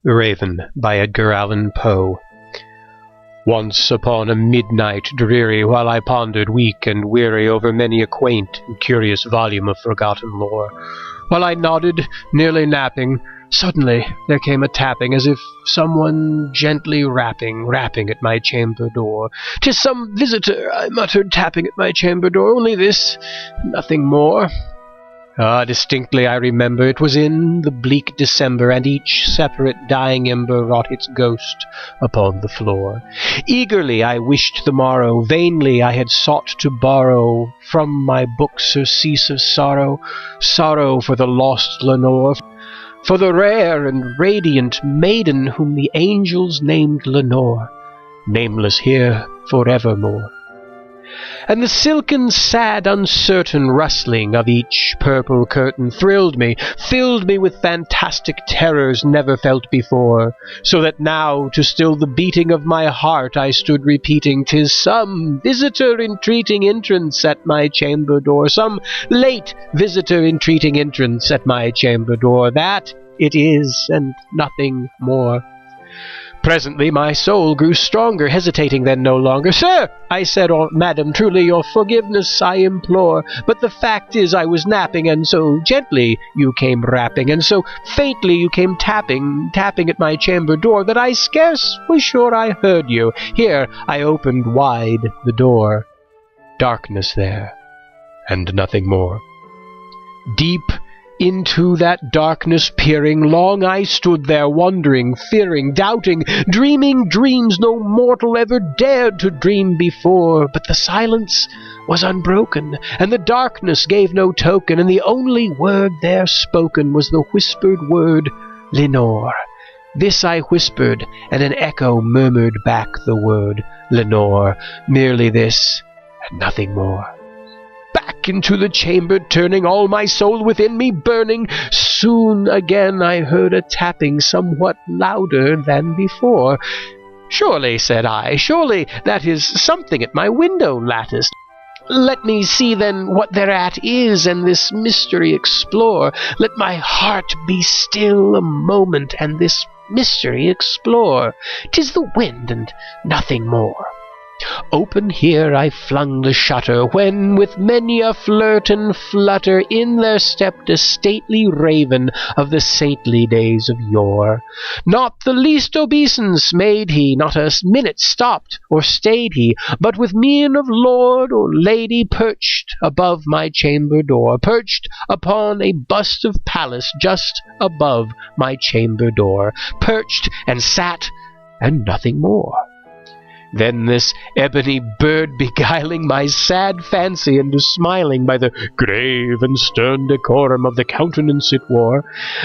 Raven by Edgar Allan Poe. Once upon a midnight dreary, while I pondered weak and weary over many a quaint and curious volume of forgotten lore, while I nodded, nearly napping, suddenly there came a tapping, as if someone gently rapping at my chamber door. "'Tis some visitor," I muttered, tapping at my chamber door. "Only this, nothing more." Distinctly I remember it was in the bleak December, and each separate dying ember wrought its ghost upon the floor. Eagerly I wished the morrow, vainly I had sought to borrow from my book surcease of sorrow, sorrow for the lost Lenore, for the rare and radiant maiden whom the angels named Lenore, nameless here forevermore. And the silken, sad, uncertain rustling of each purple curtain thrilled me, filled me with fantastic terrors never felt before, so that now, to still the beating of my heart, I stood repeating, "'Tis some visitor entreating entrance at my chamber door, some late visitor entreating entrance at my chamber door. That it is, and nothing more." Presently my soul grew stronger, hesitating then no longer. "Sir," I said, "or madam, truly your forgiveness I implore. But the fact is I was napping, and so gently you came rapping, and so faintly you came tapping at my chamber door, that I scarce was sure I heard you. Here I opened wide the door. Darkness there, and nothing more. Deep into that darkness peering, long I stood there, wondering, fearing, doubting, dreaming dreams no mortal ever dared to dream before. But the silence was unbroken, and the darkness gave no token, and the only word there spoken was the whispered word, "Lenore." This I whispered, and an echo murmured back the word, "Lenore." Merely this, and nothing more. Back into the chamber turning, all my soul within me burning, soon again I heard a tapping somewhat louder than before. "Surely," said I, "surely that is something at my window lattice. Let me see then what thereat is, and this mystery explore. Let my heart be still a moment, and this mystery explore. 'Tis the wind, and nothing more." Open here I flung the shutter, when with many a flirt and flutter in there stepped a stately raven of the saintly days of yore. Not the least obeisance made he, not a minute stopped or stayed he, but with mien of lord or lady perched above my chamber door, perched upon a bust of Pallas just above my chamber door, perched and sat, and nothing more. Then this ebony bird, beguiling my sad fancy into smiling by the grave and stern decorum of the countenance it wore,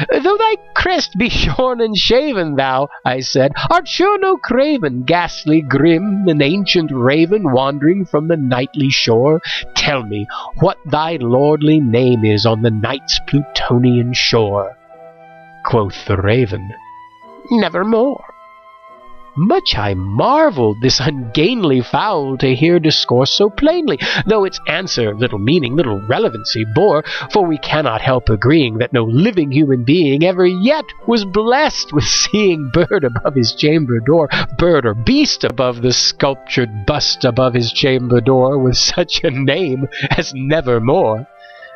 "Though thy crest be shorn and shaven, thou," I said, "art sure no craven, ghastly grim, an ancient raven wandering from the nightly shore. Tell me what thy lordly name is on the night's Plutonian shore." Quoth the raven, "Nevermore." Much I marvelled this ungainly fowl to hear discourse so plainly, though its answer little meaning, little relevancy bore, for we cannot help agreeing that no living human being ever yet was blessed with seeing bird above his chamber door, bird or beast above the sculptured bust above his chamber door, with such a name as Nevermore.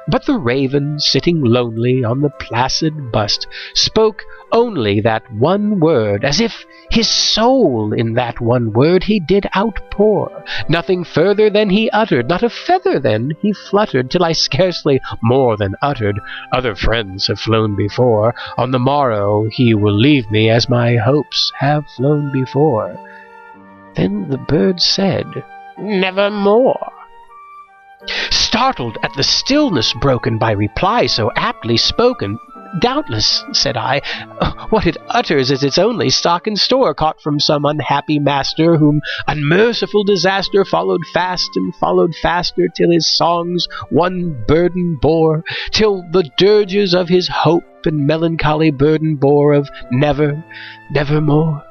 But the raven, sitting lonely on the placid bust, spoke only that one word, as if his soul in that one word he did outpour. Nothing further than he uttered, not a feather then he fluttered, till I scarcely more than uttered, "Other friends have flown before. On the morrow he will leave me, as my hopes have flown before." Then the bird said, "Nevermore." Startled at the stillness broken by reply so aptly spoken, "Doubtless," said I, "what it utters is its only stock and store, caught from some unhappy master, whom unmerciful disaster followed fast and followed faster, till his songs one burden bore, till the dirges of his hope and melancholy burden bore of never, nevermore,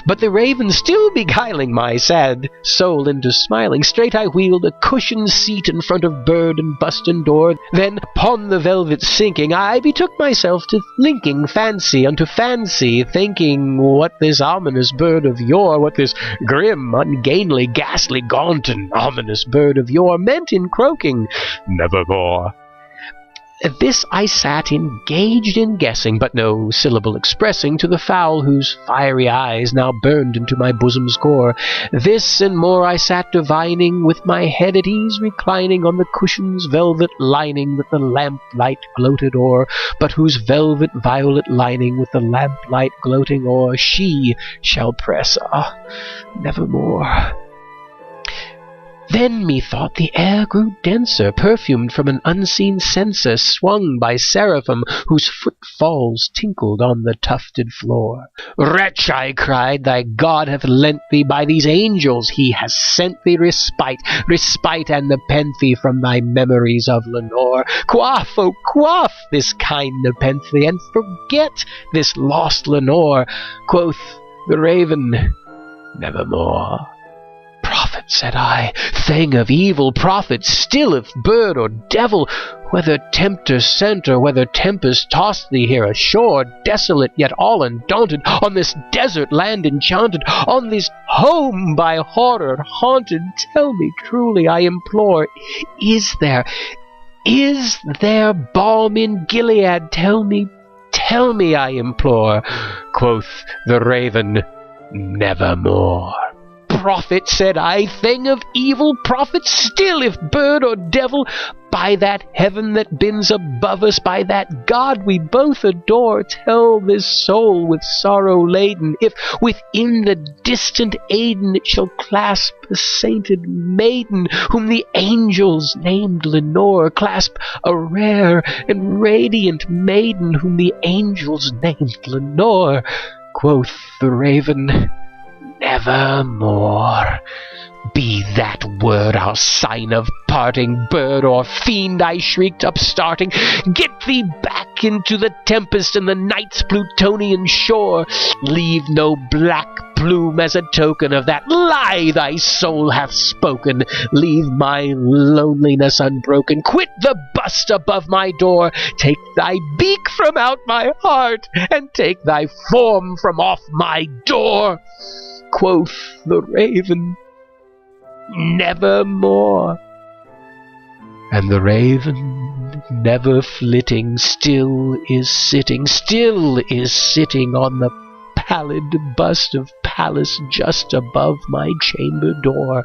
But the raven still beguiling my sad soul into smiling, straight I wheeled a cushioned seat in front of bird and bust and door. Then, upon the velvet sinking, I betook myself to linking fancy unto fancy, thinking what this ominous bird of yore, what this grim, ungainly, ghastly, gaunt, and ominous bird of yore meant in croaking, "Nevermore." This I sat engaged in guessing, but no syllable expressing to the fowl whose fiery eyes now burned into my bosom's core. This and more I sat divining, with my head at ease reclining on the cushion's velvet lining with the lamplight gloated o'er, but whose velvet violet lining with the lamplight gloating o'er she shall press, nevermore. Then methought the air grew denser, perfumed from an unseen censer, swung by seraphim whose footfalls tinkled on the tufted floor. "Wretch," I cried, "thy God hath lent thee, by these angels he has sent thee respite, respite and nepenthe from thy memories of Lenore. Quaff, oh quaff this kind nepenthe, and forget this lost Lenore." Quoth the raven, "Nevermore." "Prophet," said I, "thing of evil, prophet still, if bird or devil, whether tempter sent or whether tempest tossed thee here ashore, desolate yet all undaunted, on this desert land enchanted, on this home by horror haunted, tell me truly, I implore, is there balm in Gilead? Tell me, I implore." Quoth the raven, "Nevermore." "Prophet," said I, "thing of evil, prophet still, if bird or devil, by that heaven that bends above us, by that God we both adore, tell this soul with sorrow laden, if within the distant Aidenn it shall clasp a sainted maiden, whom the angels named Lenore, clasp a rare and radiant maiden, whom the angels named Lenore." Quoth the raven, "Nevermore. Be that word our sign of parting, bird or fiend," I shrieked, upstarting. "Get thee back into the tempest and the night's Plutonian shore. Leave no black plume as a token of that lie thy soul hath spoken. Leave my loneliness unbroken. Quit the bust above my door. Take thy beak from out my heart, and take thy form from off my door." Quoth the raven, "Nevermore." And the raven, never flitting, still is sitting on the pallid bust of Pallas just above my chamber door,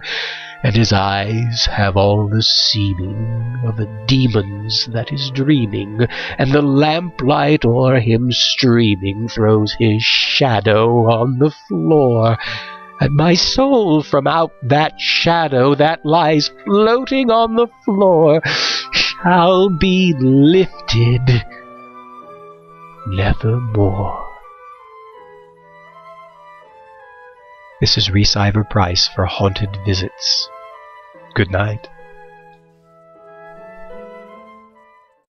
and his eyes have all the seeming of a demon's that is dreaming, and the lamplight o'er him streaming throws his shadow on the floor, and my soul from out that shadow that lies floating on the floor shall be lifted nevermore. This is Rhys Iver Price for Haunted Visits. Good night.